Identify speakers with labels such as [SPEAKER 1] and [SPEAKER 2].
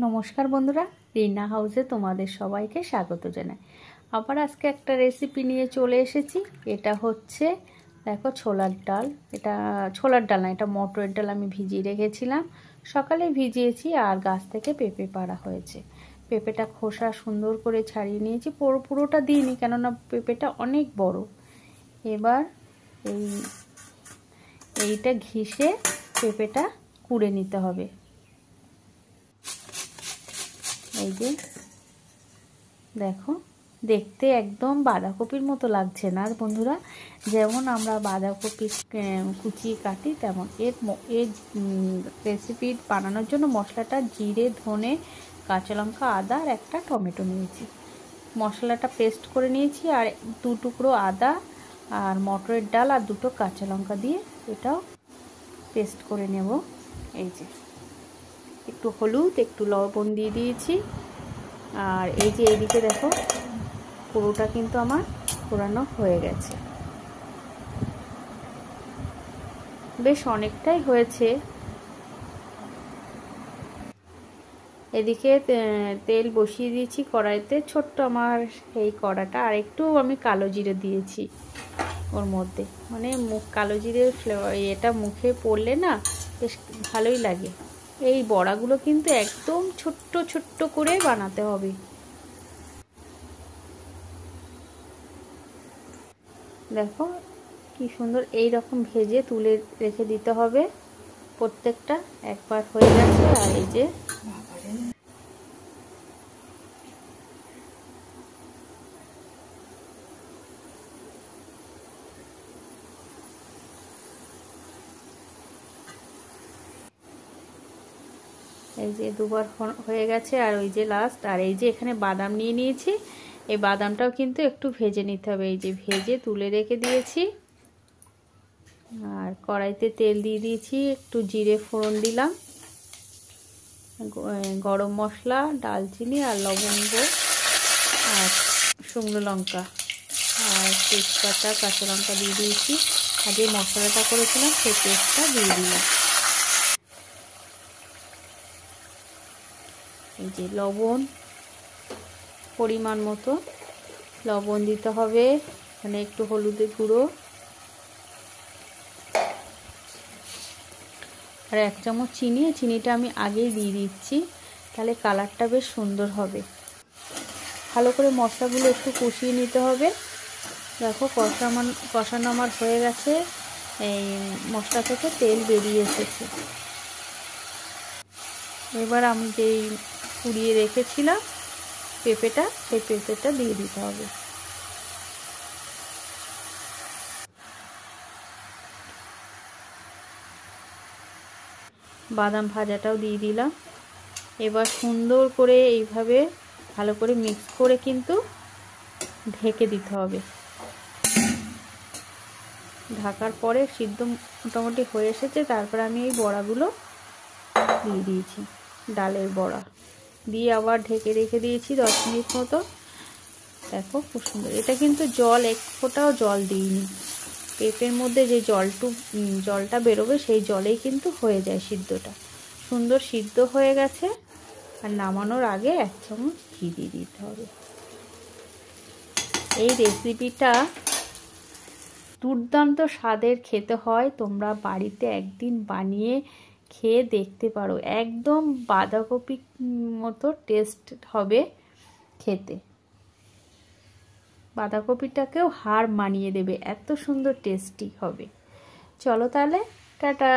[SPEAKER 1] নমস্কার বন্ধুরা, রিনা হাউসে তোমাদের সবাইকে স্বাগত জানাই। আবার আজকে একটা রেসিপি নিয়ে চলে এসেছি। এটা হচ্ছে দেখো ছোলার ডাল। এটা ছোলার ডাল না, এটা মটরের ডাল। আমি ভিজিয়ে রেখেছিলাম, সকালে ভিজিয়েছি। আর গাছ থেকে পেঁপে পাড়া হয়েছে। পেঁপেটা খোসা সুন্দর করে ছাড়িয়ে নিয়েছি, পুরোটা দিইনি, কেননা পেঁপেটা অনেক বড়। এবার এইটা ঘিসে পেঁপেটা কুড়ে নিতে হবে। এই যে দেখো, দেখতে একদম বাঁধাকপির মতো লাগছে না বন্ধুরা? যেমন আমরা বাঁধাকপি কুচিয়ে কাটি তেমন। এর রেসিপি বানানোর জন্য মশলাটা জিরে, ধনে, কাঁচা লঙ্কা, আদা আর একটা টমেটো নিয়েছি। মশলাটা পেস্ট করে নিয়েছি। আর 2 টুকরো আদা আর মটরের ডাল আর 2টো কাঁচা লঙ্কা দিয়ে এটাও পেস্ট করে নেব। এই যে একটু হলুদ, একটু লবণ দিয়ে দিয়েছি। আর এই যে এইদিকে দেখো, পুরোটা কিন্তু আমার পোড়ানো হয়ে গেছে। বেশ অনেকটাই হয়েছে। এদিকে তেল বসিয়ে দিয়েছি কড়াইতে, ছোট্ট আমার এই কড়াটা। আর একটু আমি কালো জিরে দিয়েছি ওর মধ্যে, মানে কালো জিরে এটা মুখে পড়লে না বেশ ভালোই লাগে। এই বড়াগুলো কিন্তু একদম ছোট্ট ছোট্ট করে বানাতে হবে। দেখো কি সুন্দর, এই রকম ভেজে তুলে রেখে দিতে হবে প্রত্যেকটা। একবার হয়ে গেছে। আর এই যে দুবার হয়ে গেছে। আর ওই যে লাস্ট। আর এই যে এখানে বাদাম নিয়ে নিয়েছি, এই বাদামটাও কিন্তু একটু ভেজে নিতে হবে। এই যে ভেজে তুলে রেখে দিয়েছি। আর কড়াইতে তেল দিয়ে দিয়েছি, একটু জিরে ফোড়ন দিলাম, গরম মশলা, ডালচিনি আর লবঙ্গ আর শুকনো লঙ্কা আর তেজপাতা, কাঁচা লঙ্কা দিয়ে দিয়েছি। আর যে মশলাটা করেছিলাম সেই পেস্টটা দিয়ে দিলাম। এই যে লবণ পরিমাণ মতো লবণ দিতে হবে, মানে একটু হলুদের গুঁড়ো আর 1 চামচ চিনিটা আমি আগেই দিয়ে দিচ্ছি, তাহলে কালারটা বেশ সুন্দর হবে। ভালো করে মশলাগুলো একটু কষিয়ে নিতে হবে। দেখো কষানো আমার হয়ে গেছে। এই মশলা থেকে তেল বেরিয়ে এসেছে। এবার আমি যেই কুড়িয়ে রেখেছিলাম পেঁপেটা, সেই পেঁপেটা দিয়ে দিতে হবে। বাদাম ভাজাটাও দিয়ে দিলাম। এবার সুন্দর করে এইভাবে ভালো করে মিক্স করে কিন্তু ঢেকে দিতে হবে। ঢাকার পরে সিদ্ধ মোটামুটি হয়ে এসেছে। তারপর আমি এই বড়াগুলো দিয়ে দিয়েছি, ডালের বড়া দিয়ে আবার ঢেকে রেখে দিয়েছি 10 মিনিট মতো। দেখো খুব সুন্দর। এটা কিন্তু এক ফোঁটাও জল দিইনি। পেঁপের মধ্যে যে জলটা বেরোবে সেই জলেই কিন্তু হয়ে যায় সিদ্ধটা। সুন্দর সিদ্ধ হয়ে গেছে। আর নামানোর আগে 1 চামচ ঘি দিয়ে দিতে হবে। এই রেসিপিটা দুর্দান্ত স্বাদের খেতে হয়। তোমরা বাড়িতে একদিন বানিয়ে খেয়ে দেখতে পারো। একদম বাঁধাকপি মতো টেস্ট হবে খেতে। বাঁধাকপিটাকেও হার মানিয়ে দেবে, এত সুন্দর টেস্টি হবে। চলো তাহলে, টাটা।